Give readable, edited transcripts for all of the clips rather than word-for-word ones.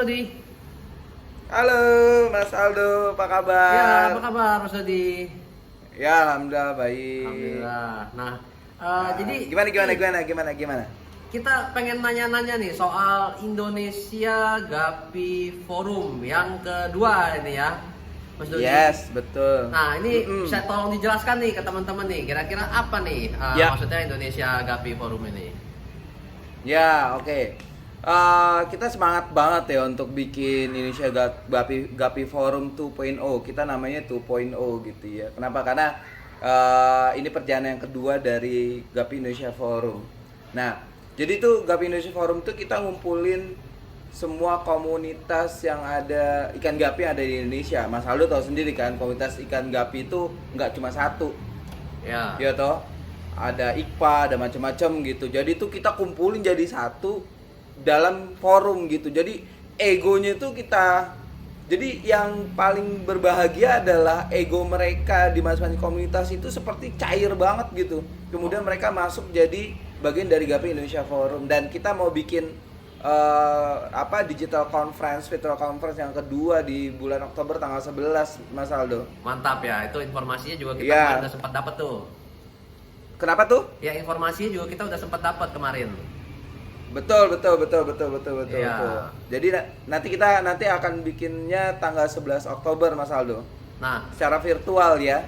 Dodi. Halo Mas Aldo, apa Ya, kabar? apa kabar Mas Dodi? Ya, alhamdulillah baik. Alhamdulillah. Nah, jadi Gimana? kita pengen nanya-nanya nih soal Indonesia Gapi Forum yang kedua ini ya, Mas Dodi. Yes, betul. Nah, ini Mm-mm. bisa tolong dijelaskan nih ke teman-teman nih, kira-kira apa nih Ya, maksudnya Indonesia Gapi Forum ini? ya, oke. Kita semangat banget ya untuk bikin Indonesia Gapi Forum 2.0. Kita namanya 2.0 gitu ya. Kenapa? Karena ini perjalanan yang kedua dari Gapi Indonesia Forum. Nah, jadi tuh Gapi Indonesia Forum tuh kita ngumpulin semua komunitas yang ada ikan gapi yang ada di Indonesia. Mas Aldo tahu sendiri kan, komunitas ikan gapi itu nggak cuma satu, Ya. ya toh. Ada IKPA, ada macam-macam gitu. Jadi tuh kita kumpulin jadi satu dalam forum gitu. Jadi egonya itu kita, jadi yang paling berbahagia adalah ego mereka di masing-masing komunitas itu seperti cair banget gitu. Kemudian mereka masuk jadi bagian dari Gapi Indonesia Forum, dan kita mau bikin digital conference, virtual conference yang kedua di bulan Oktober tanggal 11, Mas Aldo. Mantap ya, itu informasinya juga kita Iya. kemarin udah sempat dapat tuh. Kenapa tuh? Ya, informasinya juga kita udah sempat dapat kemarin. Betul. Iya. Jadi nanti akan bikinnya tanggal 11 Oktober, Mas Aldo. Nah, Secara virtual ya.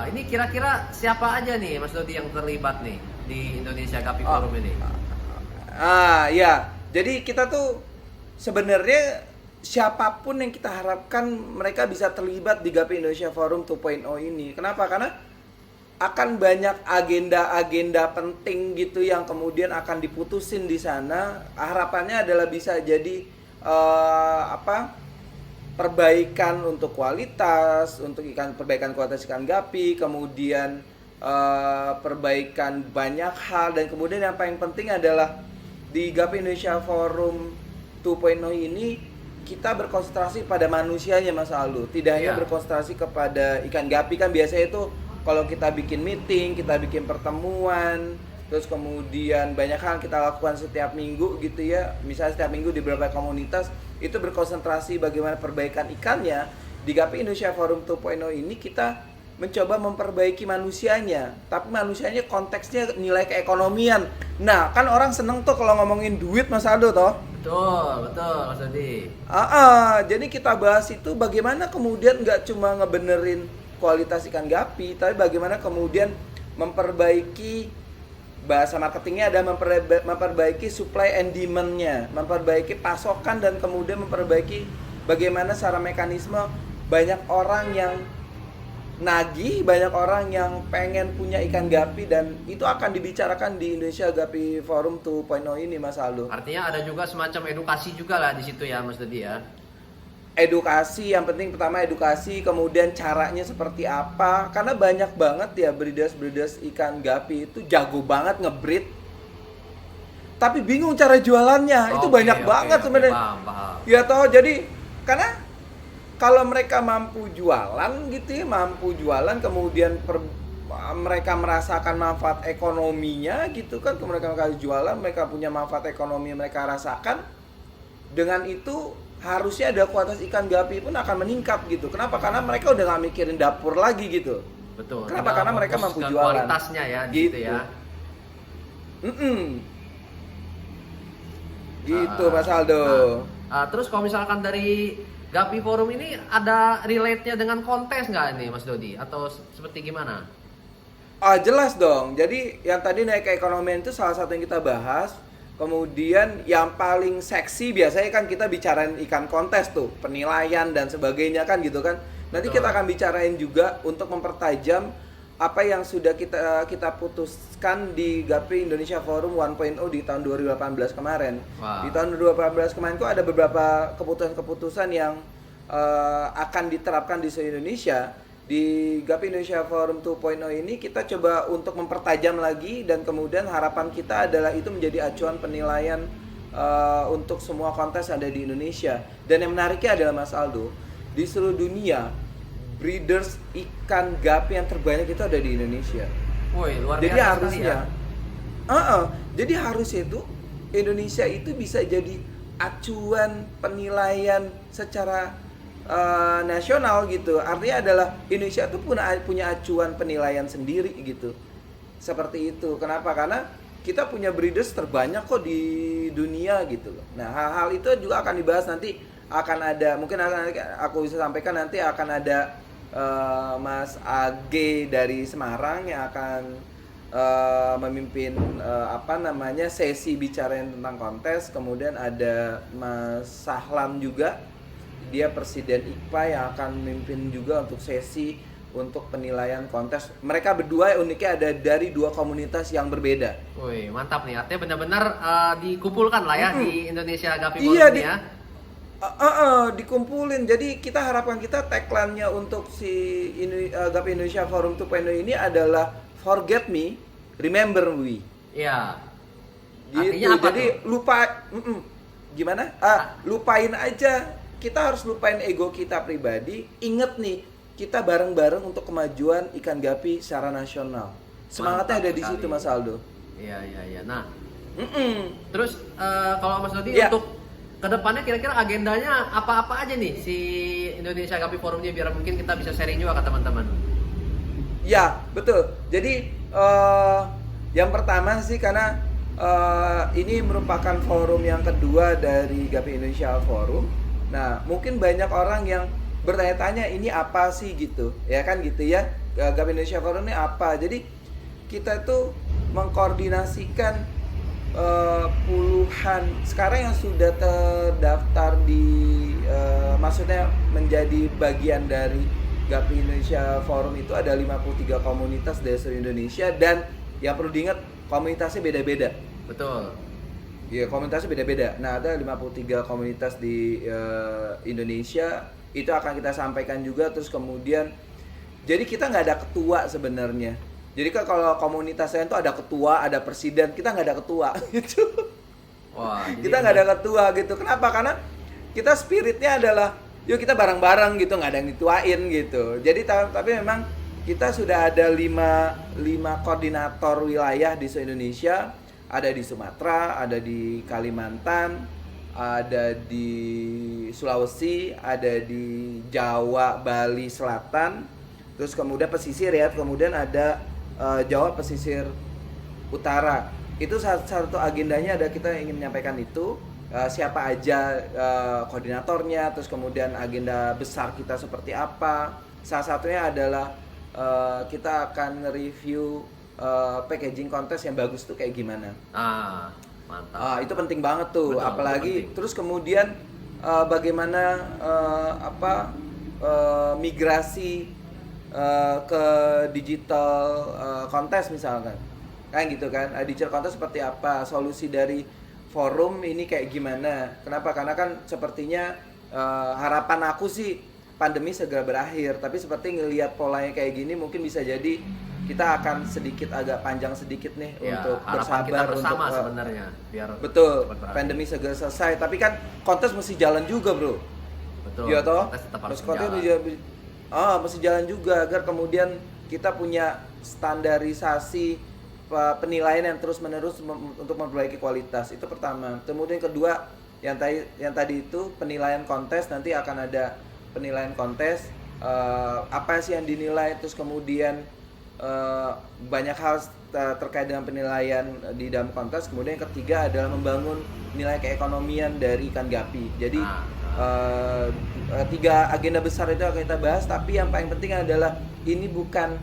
ini kira-kira siapa aja nih Mas Dodi yang terlibat nih di Indonesia Gapi Oh. Forum ini? Ya. Jadi kita tuh sebenarnya siapapun yang kita harapkan mereka bisa terlibat di Gapi Indonesia Forum 2.0 ini. Kenapa? Karena akan banyak agenda-agenda penting gitu yang kemudian akan diputusin di sana. Harapannya adalah bisa jadi perbaikan untuk kualitas, perbaikan kualitas ikan gapi, kemudian perbaikan banyak hal, dan kemudian yang paling penting adalah di Gapi Indonesia Forum 2.0 ini kita berkonsentrasi pada manusianya, Mas Aldo. Tidak hanya Iya. berkonsentrasi kepada ikan gapi. Kan biasanya itu kalau kita bikin meeting, kita bikin pertemuan, terus kemudian banyak hal kita lakukan setiap minggu gitu ya. Misalnya setiap minggu di beberapa komunitas itu berkonsentrasi bagaimana perbaikan ikannya. Di Gapi Indonesia Forum 2.0 ini kita mencoba memperbaiki manusianya, tapi manusianya konteksnya nilai keekonomian. Nah, kan orang seneng tuh kalau ngomongin duit, Mas Aldo toh. Betul Mas Dodi. Jadi kita bahas itu bagaimana kemudian nggak cuma ngebenerin kualitas ikan gapi, tapi bagaimana kemudian memperbaiki, bahasa marketingnya ada memperbaiki supply and demand-nya, memperbaiki pasokan, dan kemudian memperbaiki bagaimana secara mekanisme banyak orang yang nagih, banyak orang yang pengen punya ikan gapi, dan itu akan dibicarakan di Indonesia Gapi Forum 2.0 ini, Mas Aldo. Artinya ada juga semacam edukasi juga lah di situ ya Mas Dodi ya. Edukasi, yang penting pertama edukasi, kemudian caranya seperti apa, karena banyak banget ya breeders ikan gapi itu jago banget ngebreed, tapi bingung cara jualannya. Itu banyak banget sebenarnya. Paham. Ya toh, jadi karena kalau mereka mampu jualan gitu ya, kemudian mereka merasakan manfaat ekonominya gitu kan, mereka jualan, mereka punya manfaat ekonomi mereka rasakan, dengan itu harusnya ada kualitas ikan gapi pun akan meningkat gitu. Kenapa? Karena mereka udah gak mikirin dapur lagi gitu. Betul. Kenapa? Tinggal karena mereka fokus mampu ke jualan kualitasnya ya di gitu situ ya. Gitu, Mas Aldo. Terus kalau misalkan dari Gapi Forum ini ada relate-nya dengan kontes nggak nih Mas Dodi? Atau seperti gimana? Jelas dong. Jadi yang tadi naik keekonomian itu salah satu yang kita bahas. Kemudian yang paling seksi biasanya kan kita bicarain ikan kontes tuh, penilaian dan sebagainya kan gitu kan. Nanti Betul. kita akan bicarain juga untuk mempertajam apa yang sudah kita putuskan di Gapi Indonesia Forum 1.0 di tahun 2018 kemarin. Wah. Di tahun 2018 kemarin itu ada beberapa keputusan-keputusan yang akan diterapkan di seluruh Indonesia. Di Gapi Indonesia Forum 2.0 ini kita coba untuk mempertajam lagi, dan kemudian harapan kita adalah itu menjadi acuan penilaian untuk semua kontes yang ada di Indonesia. Dan yang menariknya adalah, Mas Aldo, di seluruh dunia breeders ikan gapi yang terbanyak itu ada di Indonesia. Woi, luar Jadi biasa harusnya sekali ya. jadi harusnya itu Indonesia itu bisa jadi acuan penilaian secara nasional gitu. Artinya adalah Indonesia tuh punya acuan penilaian sendiri gitu. Seperti itu. Kenapa? Karena kita punya breeders terbanyak kok di dunia gitu loh. Nah, hal-hal itu juga akan dibahas nanti. Akan ada, mungkin aku bisa sampaikan nanti akan ada Mas AG dari Semarang yang akan memimpin sesi bicara tentang kontes. Kemudian ada Mas Sahlam juga, dia presiden IKPA yang akan memimpin juga untuk sesi untuk penilaian kontes. Mereka berdua uniknya ada dari dua komunitas yang berbeda. Wih, mantap nih. Artinya benar-benar dikumpulkan lah ya di Indonesia Gapi Forum Iya, ini ya. Dikumpulin. Jadi kita harapkan kita tagline-nya untuk si Gapi Indonesia Forum 2.0 ini adalah Forget Me, Remember We. Iya. Gitu. Artinya apa Jadi tuh? gimana? Lupain aja. Kita harus lupain ego kita pribadi. Ingat nih, kita bareng-bareng untuk kemajuan ikan gapi secara nasional. Semangatnya Mantap ada di sekali. situ, Mas Aldo. Iya. Nah, terus kalau Mas Dodi Ya. untuk kedepannya kira-kira agendanya apa-apa aja nih si Indonesia Gapi Forumnya, biar mungkin kita bisa sharing juga ke teman-teman. Ya, betul. Jadi yang pertama sih karena ini merupakan forum yang kedua dari Gapi Indonesia Forum. Nah, mungkin banyak orang yang bertanya-tanya ini apa sih gitu, ya kan gitu ya. Gapi Indonesia Forum ini apa? Jadi kita tuh mengkoordinasikan puluhan sekarang yang sudah terdaftar di maksudnya menjadi bagian dari Gapi Indonesia Forum itu ada 53 komunitas dari seluruh Indonesia, dan yang perlu diingat komunitasnya beda-beda. Betul. Iya, komunitasnya beda-beda. Nah, ada 53 komunitas di Indonesia. Itu akan kita sampaikan juga. Terus kemudian, jadi kita nggak ada ketua sebenarnya. Jadi kan kalau komunitas saya itu ada ketua, ada presiden. Kita nggak ada ketua gitu. Wah, jadi Kita nggak ada ketua gitu. Kenapa? Karena kita spiritnya adalah, yuk kita bareng-bareng gitu, nggak ada yang dituain gitu. Jadi tapi memang kita sudah ada 5 koordinator wilayah di seluruh Indonesia. Ada di Sumatera, ada di Kalimantan, ada di Sulawesi, ada di Jawa, Bali Selatan, terus kemudian pesisir ya, kemudian ada Jawa pesisir utara. Itu satu agendanya, ada kita ingin menyampaikan itu siapa aja koordinatornya, terus kemudian agenda besar kita seperti apa. Salah satunya adalah kita akan review packaging kontes yang bagus tuh kayak gimana. Mantap. Itu penting banget tuh. Betul, apalagi penting. Terus kemudian bagaimana migrasi ke digital kontes misalkan, kayak gitu kan. Digital kontes seperti apa, solusi dari forum ini kayak gimana. Kenapa? Karena kan sepertinya harapan aku sih pandemi segera berakhir, tapi seperti ngelihat polanya kayak gini mungkin bisa jadi kita akan sedikit agak panjang sedikit nih Ya, untuk harapan bersabar kita bersama untuk sebenarnya biar betul cepat berakhir. pandemi segera selesai. Tapi kan kontes mesti jalan juga, bro. Betul. Iya toh? Kontes tetap harus Kontes berjalan. mesti jalan juga agar kemudian kita punya standarisasi penilaian yang terus menerus untuk memperbaiki kualitas. Itu pertama. Kemudian kedua, yang tadi itu penilaian kontes, nanti akan ada penilaian kontes, apa sih yang dinilai, terus kemudian banyak hal terkait dengan penilaian di dalam kontes. Kemudian yang ketiga adalah membangun nilai keekonomian dari ikan gapi. Jadi 3 agenda besar itu akan kita bahas, tapi yang paling penting adalah ini bukan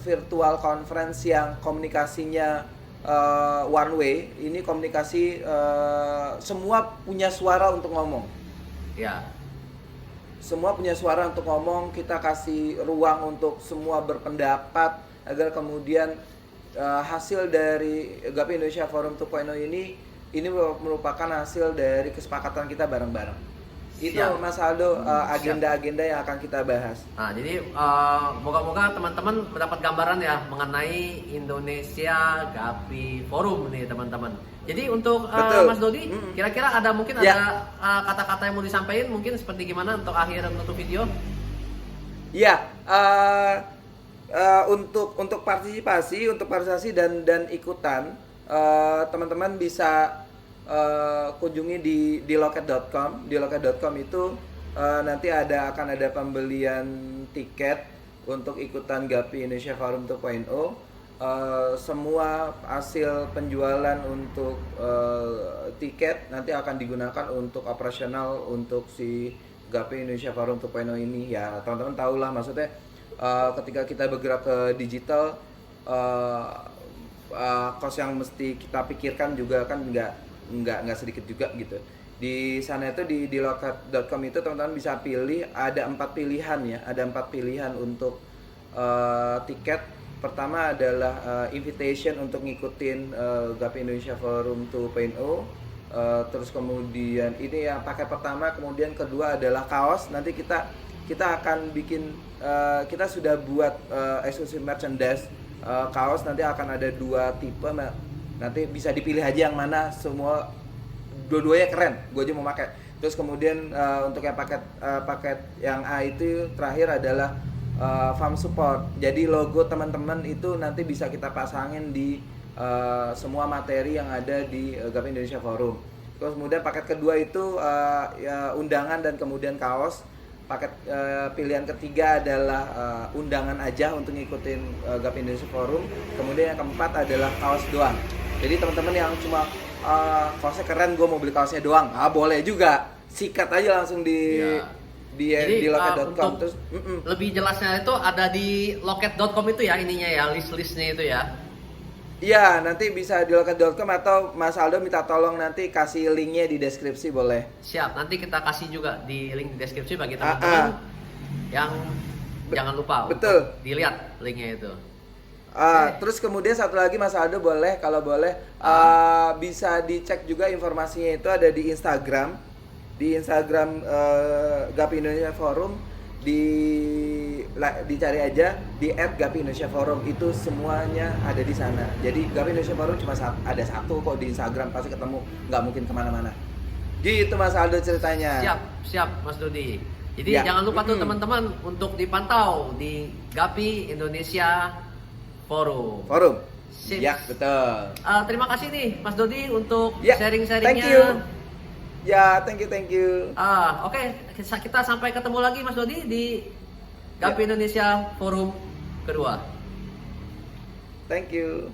virtual conference yang komunikasinya one way. Ini komunikasi semua punya suara untuk ngomong. Ya. Semua punya suara untuk ngomong, kita kasih ruang untuk semua berpendapat agar kemudian hasil dari Gapi Indonesia Forum 2.0 ini merupakan hasil dari kesepakatan kita bareng-bareng. Itu Siap. Mas Aldo agenda-agenda yang akan kita bahas. Nah, jadi moga-moga teman-teman mendapat gambaran ya mengenai Indonesia Gapi Forum nih teman-teman. Jadi untuk Betul. Mas Dodi, kira-kira ada mungkin Ya. ada kata-kata yang mau disampaikan mungkin seperti gimana untuk akhir menutup video? Ya, untuk partisipasi dan ikutan, teman-teman bisa kunjungi di loket.com. Di loket.com itu nanti akan ada pembelian tiket untuk ikutan Gapi Indonesia Forum 2.0. Semua hasil penjualan untuk tiket nanti akan digunakan untuk operasional untuk si Gapi Indonesia Forum 2.0 ini. Ya teman-teman tahulah, maksudnya ketika kita bergerak ke digital, cost yang mesti kita pikirkan juga kan nggak sedikit juga gitu. Di sana itu di loket.com itu teman-teman bisa pilih, ada 4 pilihan ya, ada 4 pilihan untuk tiket. Pertama adalah invitation untuk ngikutin Gapi Indonesia Forum 2.0. Terus kemudian ini yang paket pertama, kemudian kedua adalah kaos. Nanti kita akan bikin, kita sudah buat exclusive merchandise kaos. Nanti akan ada 2 tipe, nanti bisa dipilih aja yang mana, semua dua-duanya keren, gue aja mau pakai. Terus kemudian untuk yang paket yang A itu terakhir adalah farm support. Jadi logo teman-teman itu nanti bisa kita pasangin di semua materi yang ada di Gapi Indonesia Forum. Terus kemudian paket kedua itu ya, undangan dan kemudian kaos. Paket pilihan ketiga adalah undangan aja untuk ngikutin Gapi Indonesia Forum. Kemudian yang keempat adalah kaos doang. Jadi teman-teman yang cuma kaosnya keren, gue mau beli kaosnya doang, boleh juga, sikat aja langsung di loket.com. Terus lebih jelasnya itu ada di loket.com itu ya, ininya ya, list-listnya itu ya. Iya, nanti bisa di loket.com atau Mas Aldo minta tolong nanti kasih linknya di deskripsi, boleh. Siap, nanti kita kasih juga di link di deskripsi bagi teman-teman yang jangan lupa betul untuk dilihat linknya itu. Terus kemudian satu lagi Mas Aldo, boleh, kalau boleh bisa dicek juga informasinya, itu ada di Instagram. Di Instagram Gapi Indonesia Forum, dicari aja di @gapi_indonesia_forum, itu semuanya ada di sana. Jadi Gapi Indonesia Forum cuma ada satu kok di Instagram, pasti ketemu, nggak mungkin kemana-mana. Gitu Mas Aldo ceritanya. Siap Mas Dodi. Jadi jangan lupa tuh teman-teman untuk dipantau di Gapi Indonesia Forum. Sip. Ya, betul. Terima kasih nih Mas Dodi untuk ya, sharing-sharingnya. Thank you. Ya, thank you. Oke. Kita sampai ketemu lagi Mas Dodi di Gapi Indonesia Forum kedua. Thank you.